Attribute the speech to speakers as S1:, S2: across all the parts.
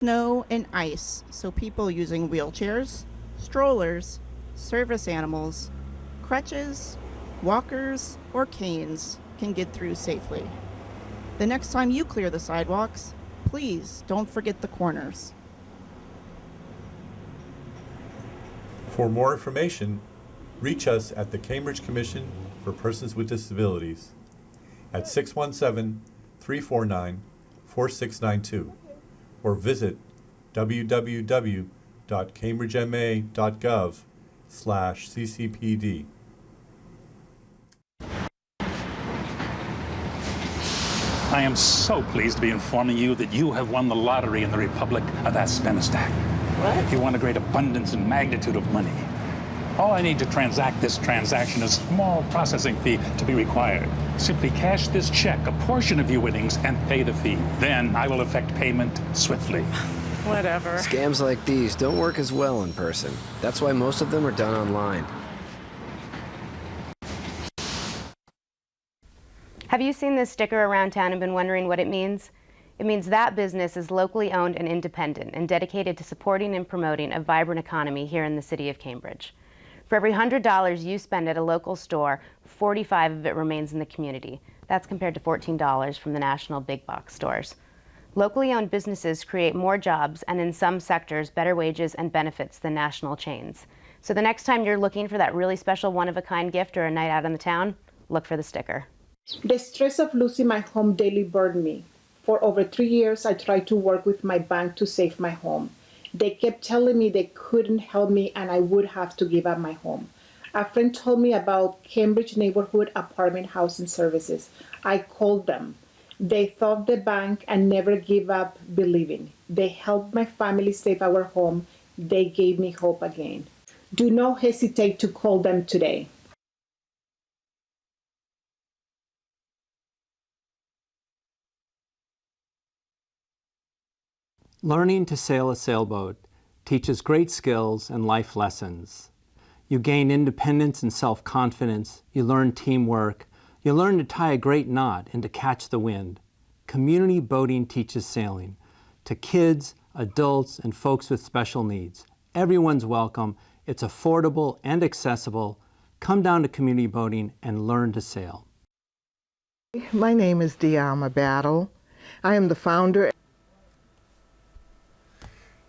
S1: Snow and ice so people using wheelchairs, strollers, service animals, crutches, walkers, or canes can get through safely. The next time you clear the sidewalks, please don't forget the corners.
S2: For more information, reach us at the Cambridge Commission for Persons with Disabilities at 617-349-4692 or visit www.cambridgema.gov/ccpd.
S3: I am so pleased to be informing you that you have won the lottery in the Republic of Afghanistan.
S1: What?
S3: You won a great abundance and magnitude of money. All I need to transact this transaction is a small processing fee to be required. Simply cash this check, a portion of your winnings, and pay the fee. Then I will effect payment swiftly.
S4: Whatever.
S5: Scams like these don't work as well in person. That's why most of them are done online.
S6: Have you seen this sticker around town and been wondering what it means? It means that business is locally owned and independent and dedicated to supporting and promoting a vibrant economy here in the city of Cambridge. For every $100 you spend at a local store, 45 of it remains in the community. That's compared to $14 from the national big box stores. Locally owned businesses create more jobs and in some sectors better wages and benefits than national chains. So the next time you're looking for that really special one-of-a-kind gift or a night out in the town, look for the sticker.
S7: The stress of losing my home daily burdened me. For over 3 years, I tried to work with my bank to save my home. They kept telling me they couldn't help me and I would have to give up my home. A friend told me about Cambridge Neighborhood Apartment Housing Services. I called them. They thought the bank and never give up believing. They helped my family save our home. They gave me hope again. Do not hesitate to call them today.
S8: Learning to sail a sailboat teaches great skills and life lessons. You gain independence and self-confidence. You learn teamwork. You learn to tie a great knot and to catch the wind. Community boating teaches sailing to kids, adults, and folks with special needs. Everyone's welcome. It's affordable and accessible. Come down to community boating and learn to sail.
S9: My name is Dialma Battle. I am the founder.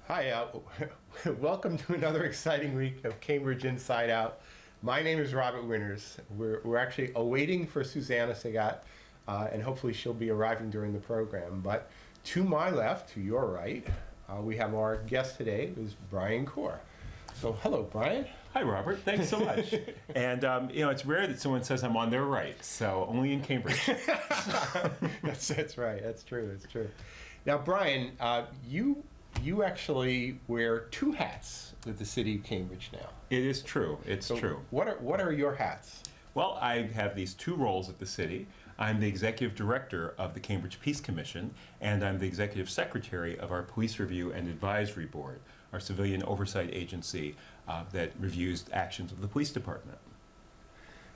S10: Hi, welcome to another exciting week of Cambridge Inside Out. My name is Robert Winters. We're actually awaiting for Susanna Sagat, and hopefully she'll be arriving during the program. But to my left, to your right, we have our guest today, who's Brian Corr. So hello, Brian.
S11: Hi, Robert. Thanks so much. And you know, it's rare that someone says I'm on their right, so only in Cambridge.
S10: That's right. That's true. That's true. Now, Brian, you actually wear two hats with the city of Cambridge now.
S11: It is true. It's true.
S10: What are your hats?
S11: Well, I have these two roles at the city. I'm the executive director of the Cambridge Peace Commission, and I'm the executive secretary of our Police Review and Advisory Board, our civilian oversight agency that reviews actions of the police department.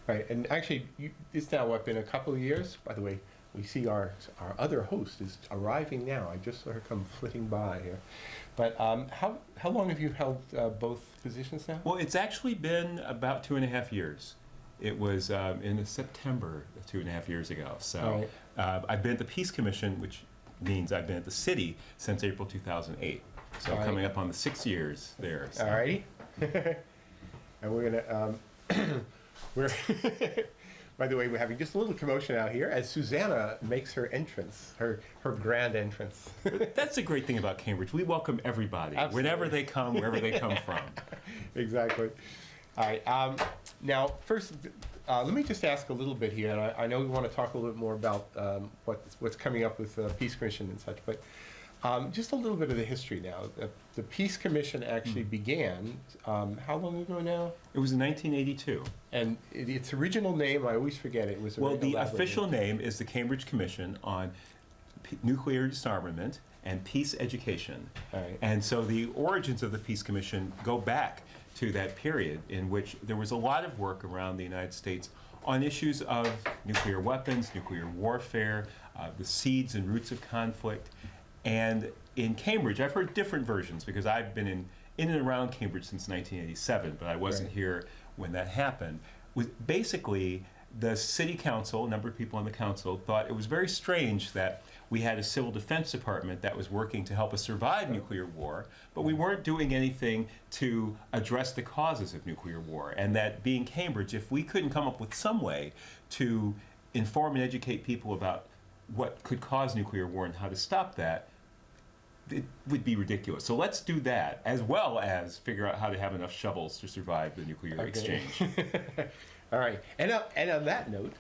S10: Right, and actually, it's now been a couple of years. By the way, we see our other host is arriving now. I just saw her come flitting by here. But how long have you held both positions now?
S11: Well, it's actually been about 2.5 years. It was in September 2.5 years ago. So right. I've been at the Peace Commission, which means I've been at the city since April 2008. So all coming up on the 6 years there. So.
S10: All righty. And we're gonna by the way, we're having just a little commotion out here as Susanna makes her entrance, her grand entrance.
S11: That's the great thing about Cambridge. We welcome everybody, absolutely, whenever they come, wherever they come from.
S10: Exactly. All right. Now, first, let me just ask a little bit here, and I know we want to talk a little bit more about what's coming up with the Peace Commission and such, but just a little bit of the history now. The Peace Commission actually began, how long ago now?
S11: It was in 1982.
S10: And its original name, I always forget it.
S11: Well, the official name is the Cambridge Commission on Nuclear Disarmament and Peace Education.
S10: All right.
S11: And so the origins of the Peace Commission go back to that period in which there was a lot of work around the United States on issues of nuclear weapons, nuclear warfare, the seeds and roots of conflict. And in Cambridge, I've heard different versions because I've been in and around Cambridge since 1987, but I wasn't here when that happened. Basically, the city council, a number of people on the council, thought it was very strange that we had a civil defense department that was working to help us survive nuclear war, but we weren't doing anything to address the causes of nuclear war. And that being Cambridge, if we couldn't come up with some way to inform and educate people about what could cause nuclear war and how to stop that, it would be ridiculous. So let's do that, as well as figure out how to have enough shovels to survive the nuclear exchange.
S10: All right. And on that note,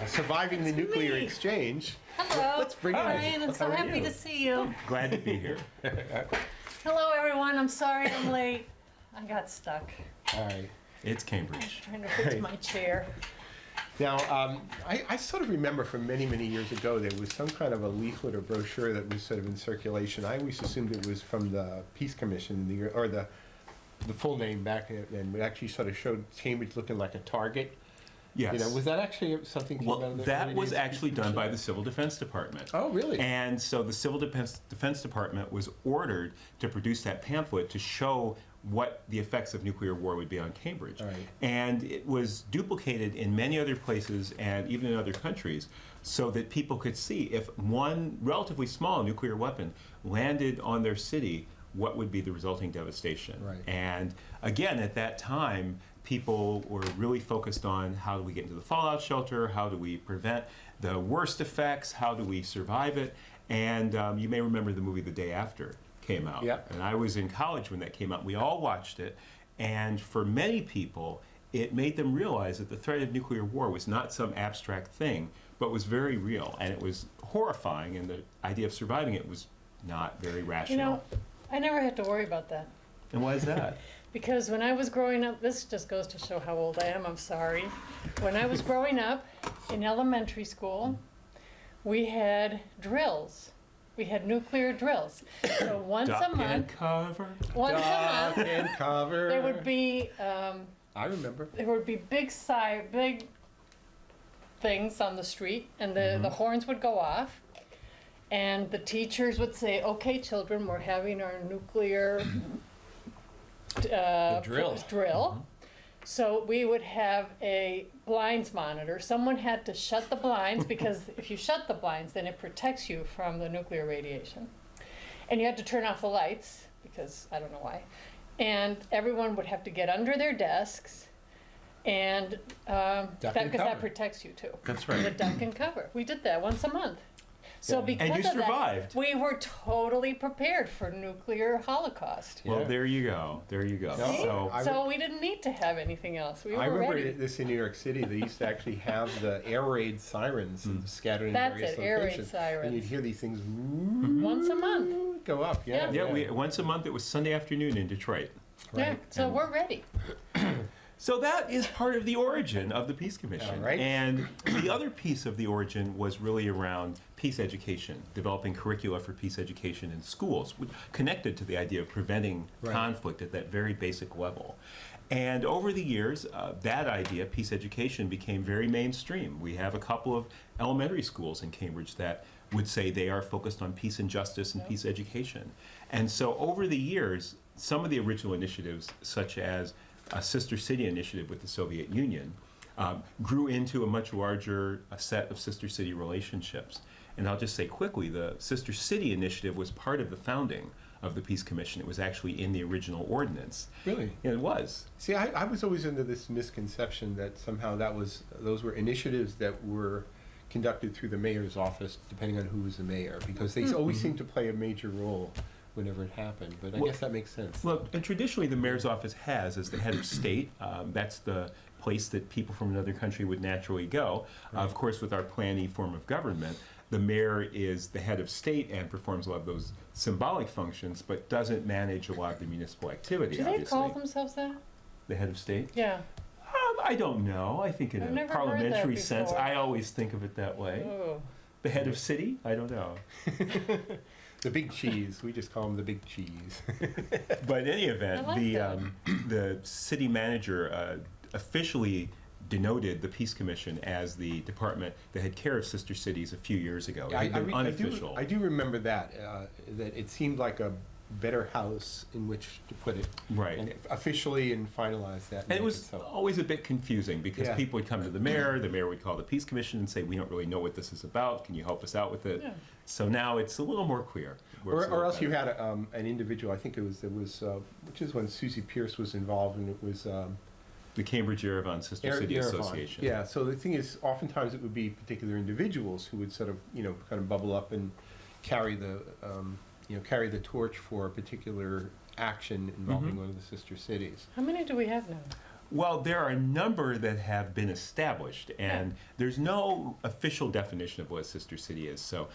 S10: surviving the nuclear exchange.
S4: Hello.
S10: Let's bring
S4: Brian, I'm so happy to see you.
S11: Glad to be here.
S4: Hello, everyone. I'm sorry I'm late. I got stuck.
S10: All right.
S11: It's Cambridge.
S4: Trying to fix my chair.
S10: Now, I sort of remember from many, many years ago, there was some kind of a leaflet or brochure that was sort of in circulation. I always assumed it was from the Peace Commission, or the full name back then. It actually sort of showed Cambridge looking like a target.
S11: Yes.
S10: You know, was that actually something?
S11: Well, that was actually done by the Civil Defense Department.
S10: Oh, really?
S11: And so the Civil Defense Department was ordered to produce that pamphlet to show what the effects of nuclear war would be on Cambridge.
S10: Right.
S11: And it was duplicated in many other places and even in other countries so that people could see if one relatively small nuclear weapon landed on their city, what would be the resulting devastation.
S10: Right.
S11: And again, at that time, people were really focused on how do we get into the fallout shelter, how do we prevent the worst effects, how do we survive it. And you may remember the movie The Day After came out.
S10: Yep.
S11: And I was in college when that came out. We all watched it. And for many people, it made them realize that the threat of nuclear war was not some abstract thing, but was very real. And it was horrifying, and the idea of surviving it was not very rational.
S4: You know, I never had to worry about that.
S11: And why is that?
S4: Because when I was growing up, this just goes to show how old I am, I'm sorry. When I was growing up in elementary school, we had drills. We had nuclear drills. So once a month,
S11: and cover.
S4: once a month,
S10: and cover.
S4: there would be
S10: I remember.
S4: there would be big things on the street, and the horns would go off, and the teachers would say, "Okay, children, we're having our nuclear drill." So we would have a blinds monitor. Someone had to shut the blinds because if you shut the blinds, then it protects you from the nuclear radiation. And you had to turn off the lights because I don't know why. And everyone would have to get under their desks, and that protects you too.
S11: That's right.
S4: The duck and cover. We did that once a month. So because
S11: And you
S4: of
S11: survived.
S4: that, we were totally prepared for nuclear holocaust.
S11: Well, there you go. There you go.
S10: No,
S4: So we didn't need to have anything else. We were
S10: I remember
S4: ready.
S10: this in New York City. They used to actually have the air raid sirens scattered in
S4: That's
S10: various
S4: it, air raid
S10: locations.
S4: sirens.
S10: And you'd hear these things
S4: Once a month.
S10: go up. Yeah.
S11: Yeah, once a month. It was Sunday afternoon in Detroit.
S4: Yeah, so we're ready.
S11: So that is part of the origin of the Peace Commission.
S10: All right.
S11: And the other piece of the origin was really around peace education, developing curricula for peace education in schools, connected to the idea of preventing conflict at that very basic level. And over the years, that idea, peace education, became very mainstream. We have a couple of elementary schools in Cambridge that would say they are focused on peace and justice and peace education. And so over the years, some of the original initiatives, such as a sister city initiative with the Soviet Union, grew into a much larger set of sister city relationships. And I'll just say quickly, the sister city initiative was part of the founding of the Peace Commission. It was actually in the original ordinance.
S10: Really?
S11: Yeah, it was.
S10: See, I was always under this misconception that somehow those were initiatives that were conducted through the mayor's office, depending on who was the mayor, because they always seemed to play a major role whenever it happened. But I guess that makes sense.
S11: Look, and traditionally the mayor's office has, as the head of state, that's the place that people from another country would naturally go. Of course, with our Plan E form of government, the mayor is the head of state and performs a lot of those symbolic functions, but doesn't manage a lot of the municipal activity,
S4: Do they
S11: obviously.
S4: call themselves that?
S11: The head of state?
S4: Yeah.
S11: I don't know. I think in
S4: I've
S11: a
S4: never heard
S11: parliamentary
S4: that
S11: sense,
S4: before.
S11: I always think of it that way.
S4: Oh.
S11: The head of city? I don't know.
S10: The big cheese. We just call them the big cheese.
S11: But in any event,
S4: I like that.
S11: the city manager officially denoted the Peace Commission as the department that had care of sister cities a few years ago. It had been unofficial.
S10: I do remember that, that it seemed like a better house in which to put it.
S11: Right.
S10: And officially and finalize that.
S11: And it was always a bit confusing because people would come to the mayor would call the Peace Commission and say, we don't really know what this is about, can you help us out with it? Yeah. So now it's a little more clear.
S10: Or else you had an individual, I think it was which is when Susie Pierce was involved, and it was...
S11: the Cambridge Yerevan Sister City Association.
S10: Yeah, so the thing is, oftentimes it would be particular individuals who would sort of, kind of bubble up and carry the torch for a particular action involving one of the sister cities.
S4: How many do we have now?
S11: Well, there are a number that have been established, and there's no official definition of what a sister city is. So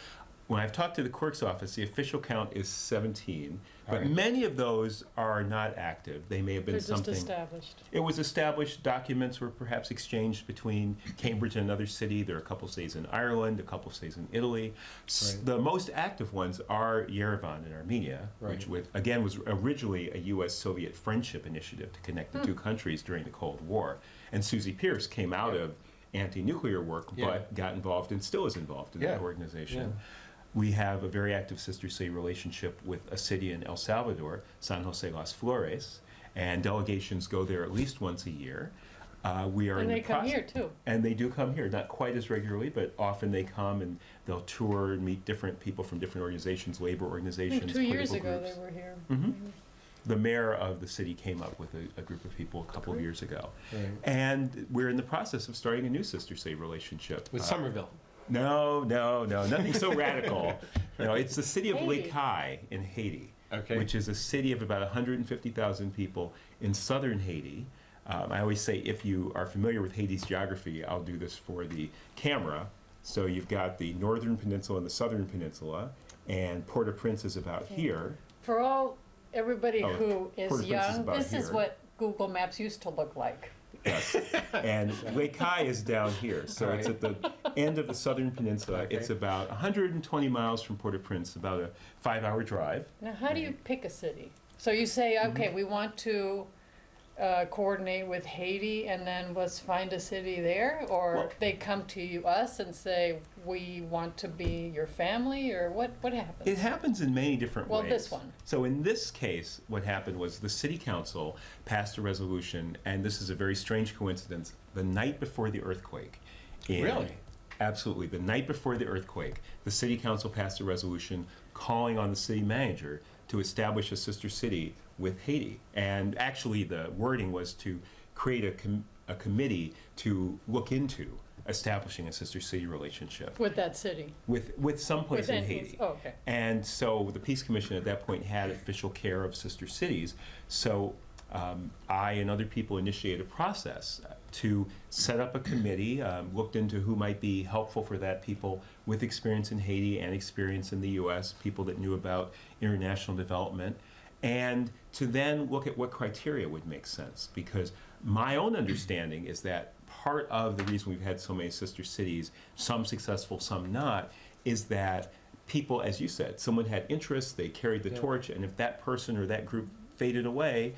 S11: when I've talked to the clerk's office, the official count is 17, but many of those are not active. They may have been something...
S4: They're just established.
S11: It was established. Documents were perhaps exchanged between Cambridge and another city. There are a couple cities in Ireland, a couple cities in Italy. The most active ones are Yerevan in Armenia, which again was originally a U.S.-Soviet friendship initiative to connect the two countries during the Cold War. And Susie Pierce came out of anti-nuclear work, but got involved and still is involved in that organization. We have a very active sister city relationship with a city in El Salvador, San Jose Las Flores, and delegations go there at least once a year. We are
S4: and they come here too.
S11: And they do come here, not quite as regularly, but often they come and they'll tour and meet different people from different organizations, labor organizations,
S4: 2 years
S11: political
S4: ago
S11: groups.
S4: they were here.
S11: The mayor of the city came up with a group of people a couple of years ago. And we're in the process of starting a new sister city relationship.
S10: With Somerville.
S11: No, nothing so radical. No, it's the city of Lekai in Haiti, which is a city of about 150,000 people in southern Haiti. I always say, if you are familiar with Haiti's geography, I'll do this for the camera. So you've got the northern peninsula and the southern peninsula, and Port-au-Prince is about here.
S4: For everybody who is young, this is
S11: here.
S4: what Google Maps used to look like.
S11: Yes, and Lekai is down here, so it's at the end of the southern peninsula. It's about 120 miles from Port-au-Prince, about a 5-hour drive.
S4: Now, how do you pick a city? So you say, okay, we want to coordinate with Haiti, and then let's find a city there? Or they come to us and say, we want to be your family? Or what happens?
S11: It happens in many different ways.
S4: Well, this one.
S11: So in this case, what happened was the city council passed a resolution, and this is a very strange coincidence, the night before the earthquake.
S10: Really?
S11: Absolutely. The night before the earthquake, the city council passed a resolution calling on the city manager to establish a sister city with Haiti. And actually the wording was to create a committee to look into establishing a sister city relationship.
S4: With that city?
S11: With some place in Haiti.
S4: Oh, okay.
S11: And so the Peace Commission at that point had official care of sister cities. So I and other people initiated a process to set up a committee, looked into who might be helpful for that, people with experience in Haiti and experience in the U.S., people that knew about international development, and to then look at what criteria would make sense. Because my own understanding is that part of the reason we've had so many sister cities, some successful, some not, is that people, as you said, someone had interest, they carried the torch, and if that person or that group faded away,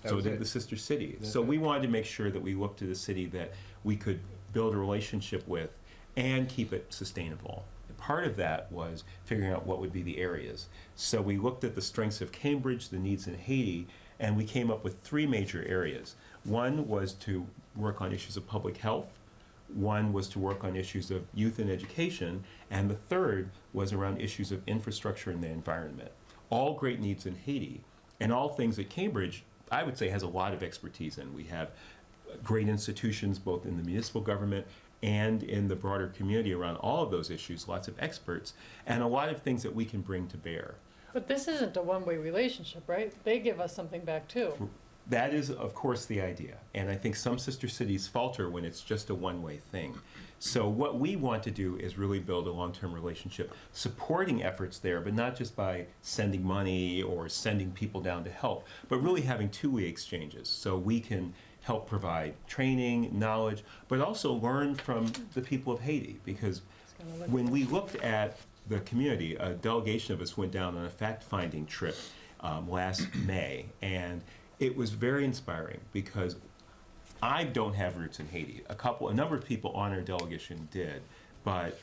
S11: so did the sister city. So we wanted to make sure that we looked at a city that we could build a relationship with and keep it sustainable. Part of that was figuring out what would be the areas. So we looked at the strengths of Cambridge, the needs in Haiti, and we came up with 3 major areas. One was to work on issues of public health, one was to work on issues of youth and education, and the third was around issues of infrastructure and the environment. All great needs in Haiti, and all things that Cambridge, I would say, has a lot of expertise in. We have great institutions both in the municipal government and in the broader community around all of those issues, lots of experts, and a lot of things that we can bring to bear.
S4: But this isn't a one-way relationship, right? They give us something back too.
S11: That is, of course, the idea. And I think some sister cities falter when it's just a one-way thing. So what we want to do is really build a long-term relationship, supporting efforts there, but not just by sending money or sending people down to help, but really having two-way exchanges so we can help provide training, knowledge, but also learn from the people of Haiti. Because when we looked at the community, a delegation of us went down on a fact-finding trip last May, and it was very inspiring because I don't have roots in Haiti. A number of people on our delegation did, but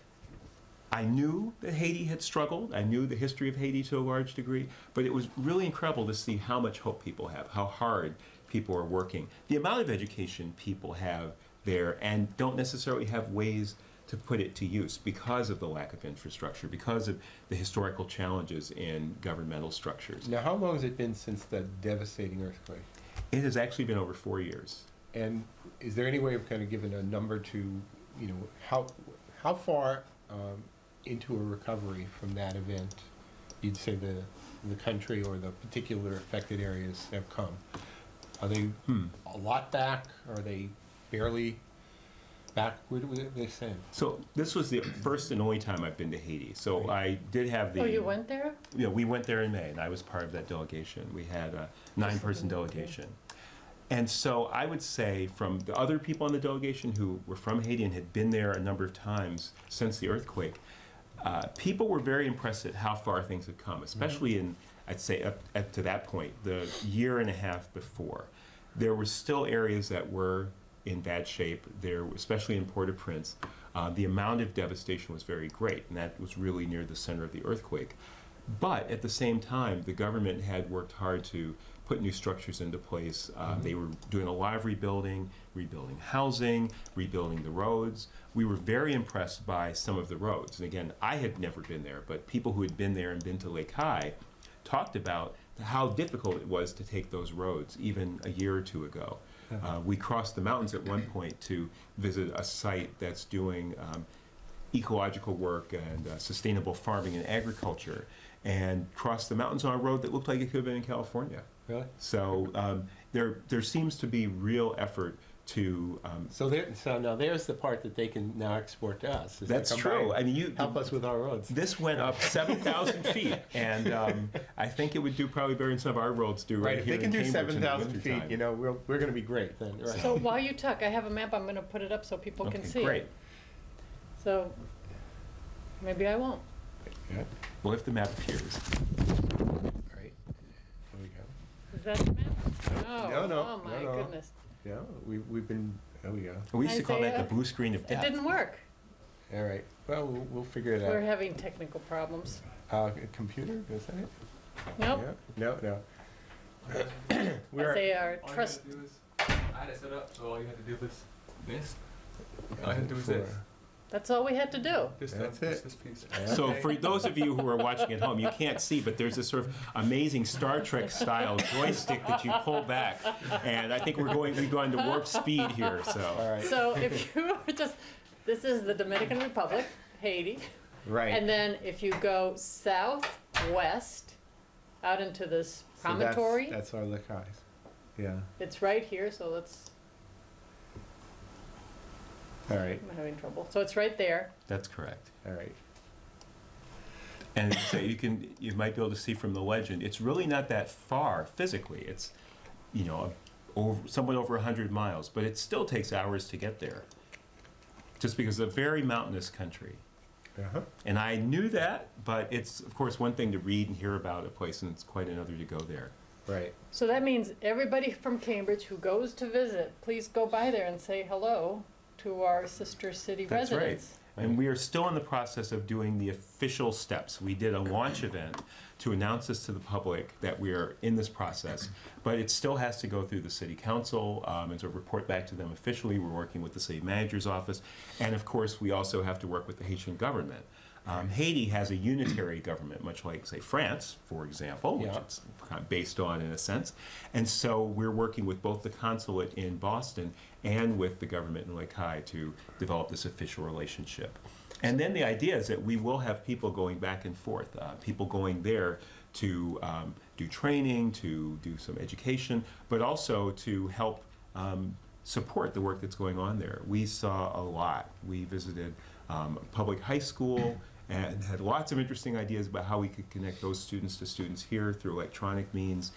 S11: I knew that Haiti had struggled. I knew the history of Haiti to a large degree, but it was really incredible to see how much hope people have, how hard people are working, the amount of education people have there, and don't necessarily have ways to put it to use because of the lack of infrastructure, because of the historical challenges in governmental structures.
S10: Now, how long has it been since the devastating earthquake?
S11: It has actually been over 4 years.
S10: And is there any way of kind of giving a number to, how far into a recovery from that event you'd say the country or the particular affected areas have come? Are they a lot back? Are they barely back? Where do they stand?
S11: So this was the first and only time I've been to Haiti. So I did have the...
S4: Oh, you went there?
S11: Yeah, we went there in May, and I was part of that delegation. We had a 9-person delegation. And so I would say from the other people on the delegation who were from Haiti and had been there a number of times since the earthquake, people were very impressed at how far things had come, especially in, I'd say, up to that point, the year and a half before. There were still areas that were in bad shape, there, especially in Port-au-Prince. The amount of devastation was very great, and that was really near the center of the earthquake. But at the same time, the government had worked hard to put new structures into place. They were doing a lot of rebuilding housing, rebuilding the roads. We were very impressed by some of the roads. And again, I had never been there, but people who had been there and been to Lake Hai talked about how difficult it was to take those roads even a year or two ago. We crossed the mountains at one point to visit a site that's doing ecological work and sustainable farming and agriculture, and crossed the mountains on a road that looked like it could have been in California.
S10: Really?
S11: So there seems to be real effort to...
S10: So now there's the part that they can now export to us.
S11: That's true. I mean,
S10: help us with our roads.
S11: This went up 7,000 feet, and I think it would do probably better than some of our roads do right here in Cambridge.
S10: If they can do 7,000 feet, you know, we're going to be great then. Right?
S4: So while you talk, I have a map. I'm going to put it up so people can see
S11: great.
S4: it. So maybe I won't.
S10: Yeah.
S11: Well, if the map appears.
S10: All right. There we go.
S4: Is that the map? No.
S10: No.
S4: Oh my goodness.
S10: Yeah, we've been. There we go.
S11: We used to call that the blue screen of death.
S4: It didn't work.
S10: All right. Well, we'll figure it out.
S4: We're having technical problems.
S10: Computer? Is that it?
S4: Nope.
S10: Yeah. No.
S4: They are trust.
S12: I had it set up, so all you had to do was this. All I had to do was this.
S4: That's all we had to do.
S10: That's it.
S12: This piece.
S11: So for those of you who are watching at home, you can't see, but there's this sort of amazing Star Trek style joystick that you pull back, and I think we've gone to warp speed here. So.
S10: All right.
S4: So if you just, this is the Dominican Republic, Haiti.
S10: Right.
S4: And then if you go southwest out into this promontory,
S10: So that's our Lake Hais. Yeah.
S4: it's right here. So let's.
S10: All right.
S4: I'm having trouble. So it's right there.
S11: That's correct.
S10: All right.
S11: And so you might be able to see from the legend, it's really not that far physically. It's, somewhat over 100 miles, but it still takes hours to get there. Just because it's a very mountainous country.
S10: Uh-huh.
S11: And I knew that, but it's, of course, one thing to read and hear about a place, and it's quite another to go there.
S10: Right.
S4: So that means everybody from Cambridge who goes to visit, please go by there and say hello to our sister city
S11: That's
S4: residents.
S11: right. And we are still in the process of doing the official steps. We did a launch event to announce this to the public that we are in this process, but it still has to go through the city council and to report back to them officially. We're working with the city manager's office, and of course we also have to work with the Haitian government. Haiti has a unitary government, much like, say, France, for example, which it's kind of based on in a sense. And so we're working with both the consulate in Boston and with the government in Lake Hai to develop this official relationship. And then the idea is that we will have people going back and forth, people going there to do training, to do some education, but also to help support the work that's going on there. We saw a lot. We visited a public high school and had lots of interesting ideas about how we could connect those students to students here through electronic means,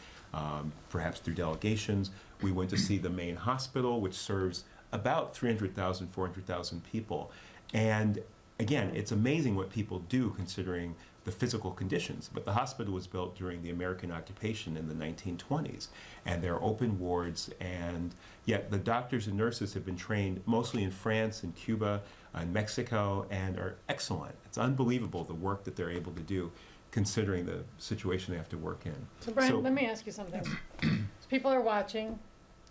S11: perhaps through delegations. We went to see the main hospital, which serves about 300,000, 400,000 people. And again, it's amazing what people do considering the physical conditions. But the hospital was built during the American occupation in the 1920s, and there are open wards, and yet the doctors and nurses have been trained mostly in France and Cuba and Mexico and are excellent. It's unbelievable the work that they're able to do considering the situation they have to work in.
S4: So Brian, let me ask you something. So people are watching.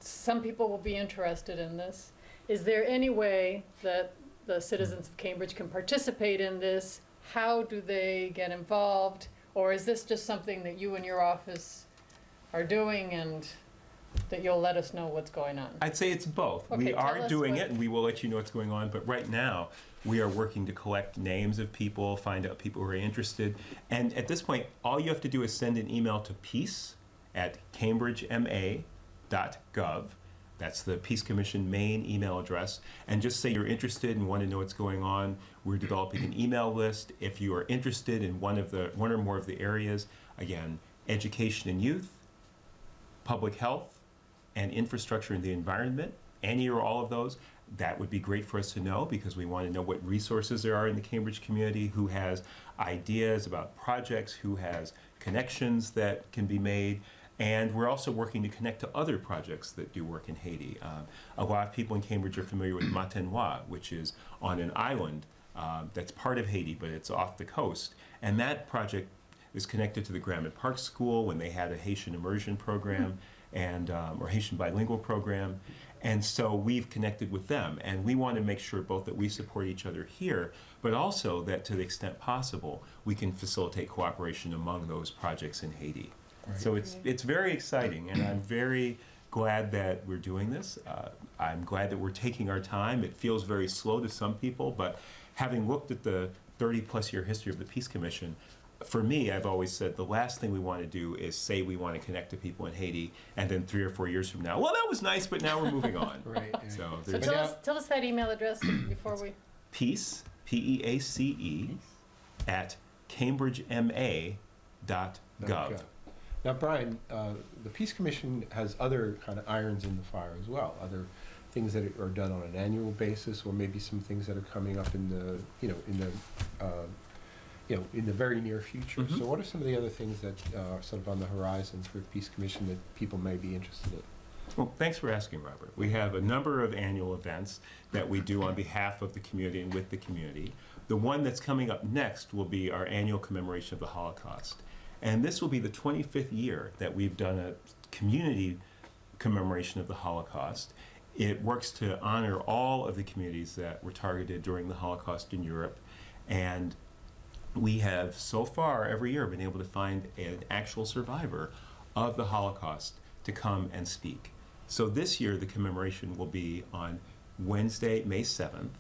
S4: Some people will be interested in this. Is there any way that the citizens of Cambridge can participate in this? How do they get involved? Or is this just something that you and your office are doing and that you'll let us know what's going on?
S11: I'd say it's both.
S4: Okay,
S11: we
S4: tell
S11: are
S4: us
S11: doing
S4: what-
S11: it, and we will let you know what's going on. But right now, we are working to collect names of people, find out people who are interested. And at this point, all you have to do is send an email to peace@cambridgema.gov. That's the Peace Commission main email address. And just say you're interested and want to know what's going on. We're developing an email list. If you are interested in one or more of the areas, again, education and youth, public health, and infrastructure and the environment, any or all of those, that would be great for us to know, because we want to know what resources there are in the Cambridge community, who has ideas about projects, who has connections that can be made. And we're also working to connect to other projects that do work in Haiti. A lot of people in Cambridge are familiar with Matenois, which is on an island that's part of Haiti, but it's off the coast. And that project is connected to the Grammar Park School when they had a Haitian immersion program and or Haitian bilingual program. And so we've connected with them. And we want to make sure both that we support each other here, but also that to the extent possible, we can facilitate cooperation among those projects in Haiti.
S10: Right.
S11: So it's very exciting, and I'm very glad that we're doing this. I'm glad that we're taking our time. It feels very slow to some people, but having looked at the 30-plus year history of the Peace Commission, for me, I've always said the last thing we want to do is say we want to connect to people in Haiti, and then 3 or 4 years from now, well, that was nice, but now we're moving on.
S10: Right.
S11: So
S4: So
S11: there's
S4: tell us that email address before we...
S11: peace, P-E-A-C-E, at cambridgema.gov.
S10: Now, Brian, the Peace Commission has other kind of irons in the fire as well. Other things that are done on an annual basis, or maybe some things that are coming up in the, in the very near future.
S11: Mhm.
S10: So, what are some of the other things that are sort of on the horizon for the Peace Commission that people may be interested in?
S11: Well, thanks for asking, Robert. We have a number of annual events that we do on behalf of the community and with the community. The one that's coming up next will be our annual commemoration of the Holocaust. And this will be the 25th year that we've done a community commemoration of the Holocaust. It works to honor all of the communities that were targeted during the Holocaust in Europe. And we have so far every year been able to find an actual survivor of the Holocaust to come and speak. So this year the commemoration will be on Wednesday, May 7th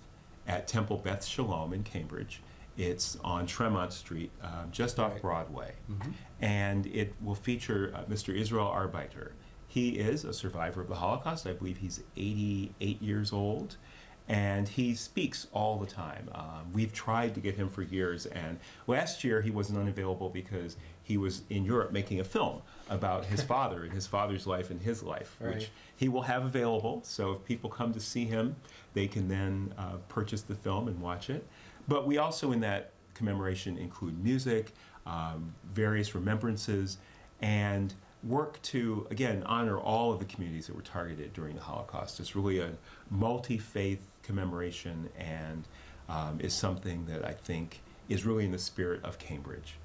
S11: at Temple Beth Shalom in Cambridge. It's on Tremont Street, just off Broadway.
S10: Mm-hmm.
S11: And it will feature Mr. Israel Arbeiter. He is a survivor of the Holocaust. I believe he's 88 years old. And he speaks all the time. We've tried to get him for years, and last year he wasn't unavailable because he was in Europe making a film about his father and his father's life and his life,
S10: Right.
S11: which he will have available. So if people come to see him, they can then purchase the film and watch it. But we also, in that commemoration, include music, various remembrances, and work to, again, honor all of the communities that were targeted during the Holocaust. It's really a multi-faith commemoration, and is something that I think is really in the spirit of Cambridge.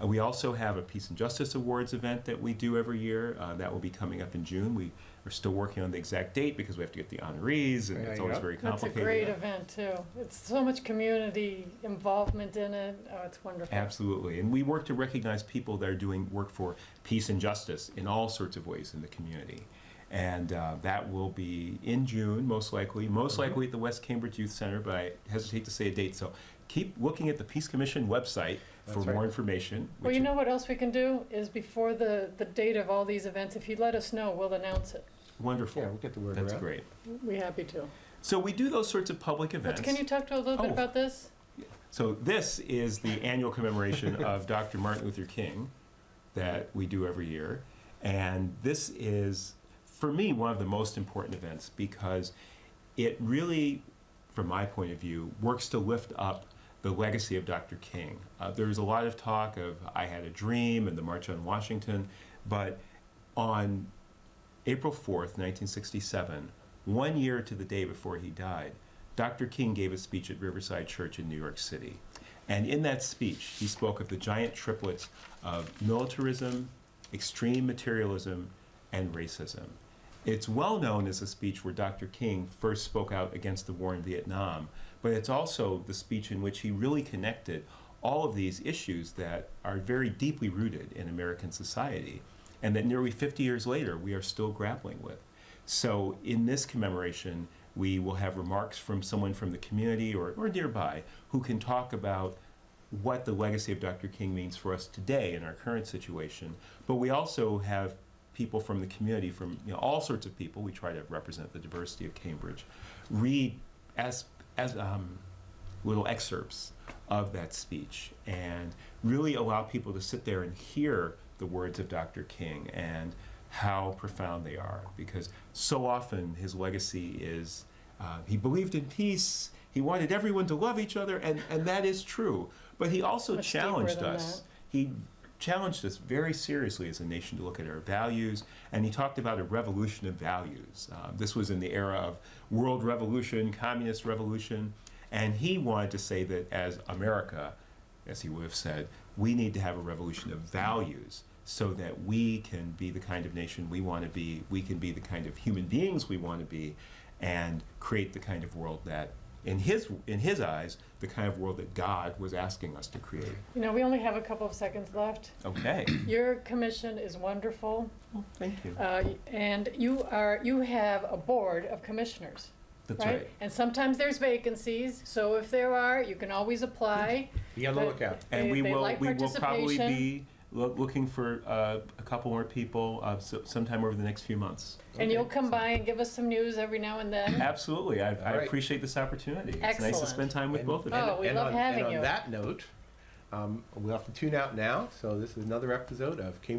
S11: We also have a Peace and Justice Awards event that we do every year. That will be coming up in June. We are still working on the exact date because we have to get the honorees, and
S10: Yeah,
S11: it's always
S10: yeah.
S11: very
S4: That's a
S11: complicated.
S4: great event, too. It's so much community involvement in it. Oh, it's wonderful.
S11: Absolutely. And we work to recognize people that are doing work for peace and justice in all sorts of ways in the community. And that will be in June, most likely at the West Cambridge Youth Center, but I hesitate to say a date. So keep looking at the Peace Commission website for
S10: That's right.
S11: more information.
S4: Well, you know what else we can do is before the date of all these events, if you let us know, we'll announce it.
S11: Wonderful.
S10: Yeah, we'll get the word
S11: That's
S10: around.
S11: great.
S4: We're happy to.
S11: So we do those sorts of public
S4: But
S11: events.
S4: can you talk to a little bit
S11: Oh.
S4: about this?
S11: So this is the annual commemoration of Dr. Martin Luther King that we do every year. And this is, for me, one of the most important events because it really, from my point of view, works to lift up the legacy of Dr. King. There's a lot of talk of I Had a Dream and the March on Washington, but on April 4th, 1967, 1 year to the day before he died, Dr. King gave a speech at Riverside Church in New York City. And in that speech, he spoke of the giant triplets of militarism, extreme materialism, and racism. It's well known as a speech where Dr. King first spoke out against the war in Vietnam, but it's also the speech in which he really connected all of these issues that are very deeply rooted in American society and that nearly 50 years later we are still grappling with. So in this commemoration, we will have remarks from someone from the community or nearby who can talk about what the legacy of Dr. King means for us today in our current situation. But we also have people from the community, from all sorts of people, we try to represent the diversity of Cambridge, read as little excerpts of that speech and really allow people to sit there and hear the words of Dr. King and how profound they are, because so often his legacy is he believed in peace, he wanted everyone to love each other, and that is true. But he also challenged us. He challenged us very seriously as a nation to look at our values, and he talked about a revolution of values. This was in the era of world revolution, communist revolution, and he wanted to say that as America, as he would have said, we need to have a revolution of values so that we can be the kind of nation we want to be, we can be the kind of human beings we want to be, and create the kind of world that, in his eyes, the kind of world that God was asking us to create.
S4: You know, we only have a couple of seconds left.
S11: Okay.
S4: Your commission is wonderful.
S11: Well, thank you.
S4: And you have a board of commissioners.
S11: That's right.
S4: And sometimes there's vacancies, so if there are, you can always apply.
S10: Be on the lookout.
S11: And we will probably be looking for a couple more people sometime over the next few months.
S4: And you'll come by and give us some news every now and then?
S11: Absolutely. I appreciate this opportunity.
S4: Excellent.
S11: It's nice to spend time with both of you.
S4: Oh, we love having you.
S10: And on that note, we'll have to tune out now. So this is another episode of Cambridge